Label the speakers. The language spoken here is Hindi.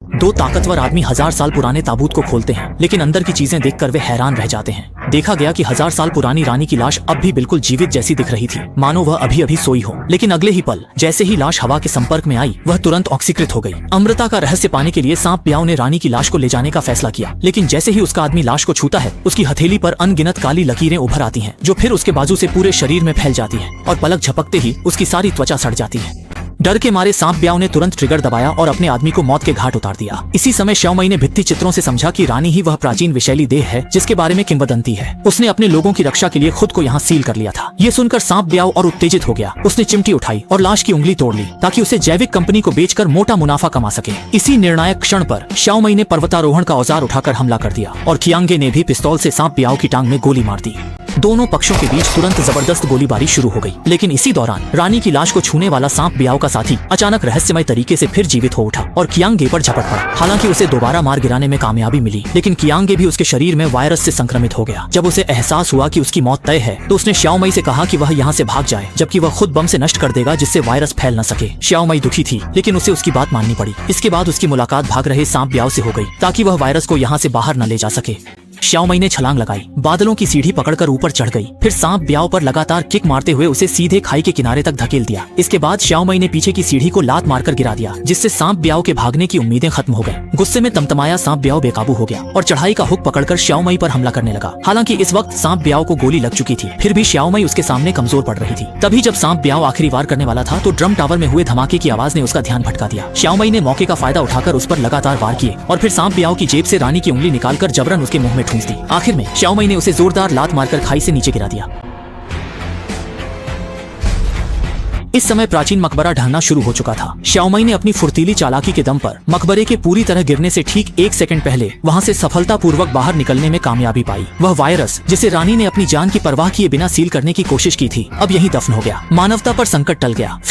Speaker 1: दो ताकतवर आदमी 1000 साल पुराने ताबूत को खोलते हैं, लेकिन अंदर की चीजें देखकर वे हैरान रह जाते हैं। देखा गया कि 1000 साल पुरानी रानी की लाश अब भी बिल्कुल जीवित जैसी दिख रही थी, मानो वह अभी अभी सोई हो। लेकिन अगले ही पल जैसे ही लाश हवा के संपर्क में आई, वह तुरंत ऑक्सीकृत हो गई। अमृता का रहस्य पाने के लिए सांप ब्याओ ने रानी की लाश को ले जाने का फैसला किया, लेकिन जैसे ही उसका आदमी लाश को छूता है, उसकी हथेली पर अनगिनत काली लकीरें उभर आती हैं, जो फिर उसके बाजू से पूरे शरीर में फैल जाती हैं और पलक झपकते ही उसकी सारी त्वचा सड़ जाती है। डर के मारे सांप ब्याओ ने तुरंत ट्रिगर दबाया और अपने आदमी को मौत के घाट उतार दिया। इसी समय श्याओमई ने भित्ति चित्रों से समझा कि रानी ही वह प्राचीन विषैली देह है जिसके बारे में किंवदंती है। उसने अपने लोगों की रक्षा के लिए खुद को यहाँ सील कर लिया था। ये सुनकर सांप ब्याओ और उत्तेजित हो गया। उसने चिमटी उठाई और लाश की उंगली तोड़ ली ताकि उसे जैविक कंपनी को बेचकर मोटा मुनाफा कमा सके। इसी निर्णायक क्षण पर श्याओमई ने पर्वतारोहण का औजार उठाकर हमला कर दिया और कियांगे ने भी पिस्तौल से सांप ब्याओ की टांग में गोली मार दी। दोनों पक्षों के बीच तुरंत जबरदस्त गोलीबारी शुरू हो गई, लेकिन इसी दौरान रानी की लाश को छूने वाला सांप ब्याओ का साथी अचानक रहस्यमय तरीके से फिर जीवित हो उठा और कियांगे पर झपट पड़ा। हालांकि उसे दोबारा मार गिराने में कामयाबी मिली, लेकिन कियांगे भी उसके शरीर में वायरस से संक्रमित हो गया। जब उसे एहसास हुआ कि उसकी मौत तय है, तो उसने श्याओमई से कहा कि वह यहाँ से भाग जाए, जबकि वह खुद बम से नष्ट कर देगा जिससे वायरस फैल न सके। श्याओमई दुखी थी, लेकिन उसे उसकी बात माननी पड़ी। इसके बाद उसकी मुलाकात भाग रहे सांप ब्याओ से हो गई ताकि वह वायरस को यहाँ से बाहर न ले जा सके। श्याओमई ने छलांग लगाई, बादलों की सीढ़ी पकड़कर ऊपर चढ़ गई, फिर सांप ब्याओ पर लगातार किक मारते हुए उसे सीधे खाई के किनारे तक धकेल दिया। इसके बाद श्याओमई ने पीछे की सीढ़ी को लात मारकर गिरा दिया, जिससे सांप ब्याओ के भागने की उम्मीदें खत्म हो गईं। गुस्से में तमतमाया सांप ब्याओ बेकाबू हो गया और चढ़ाई का हुक पकड़कर श्याओमई पर हमला करने लगा। हालांकि इस वक्त सांप ब्याओ को गोली लग चुकी थी, फिर भी श्याओमई उसके सामने कमजोर पड़ रही थी। तभी जब सांप ब्याओ आखिरी वार करने वाला था, तो ड्रम टावर में हुए धमाके की आवाज ने उसका ध्यान भटका दिया। श्याओमई ने मौके का फायदा उठाकर उस पर लगातार वार किए और फिर सांप ब्याओ की जेब से रानी की उंगली निकालकर जबरन उसके मुंह में ठूंस दी। आखिर में श्याओमई ने उसे जोरदार लात मारकर खाई से नीचे गिरा दिया। इस समय प्राचीन मकबरा ढहना शुरू हो चुका था। श्याओमई ने अपनी फुर्तीली चालाकी के दम पर मकबरे के पूरी तरह गिरने से ठीक 1 सेकंड पहले वहां से सफलतापूर्वक बाहर निकलने में कामयाबी पाई। वह वायरस जिसे रानी ने अपनी जान की परवाह किए बिना सील करने की कोशिश की थी, अब यही दफन हो गया। मानवता पर संकट टल गया।